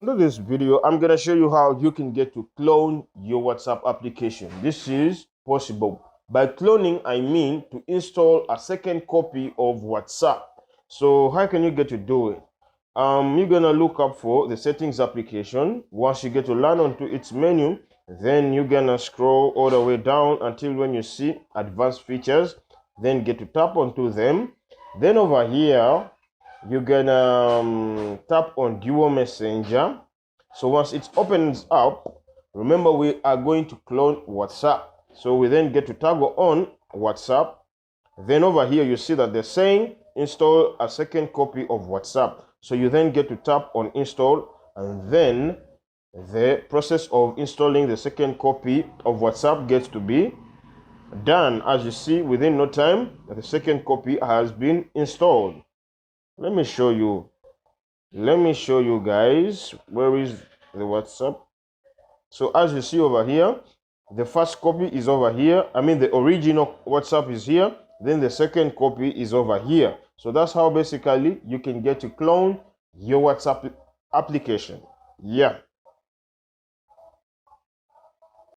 In this video, I'm going to show you how you can get to clone your WhatsApp application. This is possible. By cloning, I mean to install a second copy of WhatsApp. So how can you get to do it? You're going to look up for the settings application. Once you get to land onto its menu, then you're going to scroll all the way down until when you see advanced features, then get to tap onto them. Then over here, you're gonna tap on Duo Messenger. So once it opens up, remember we are going to clone WhatsApp. So we then get to toggle on WhatsApp. Then over here you see that they're saying install a second copy of WhatsApp. So you then get to tap on install, and then the process of installing the second copy of WhatsApp gets to be done. As you see, within no time the second copy has been installed. Let me show you guys. Where is the WhatsApp? So as you see over here, the first copy is over here. I mean, the original WhatsApp is here, then the second copy is over here. So that's how basically you can get to clone your WhatsApp application. Yeah.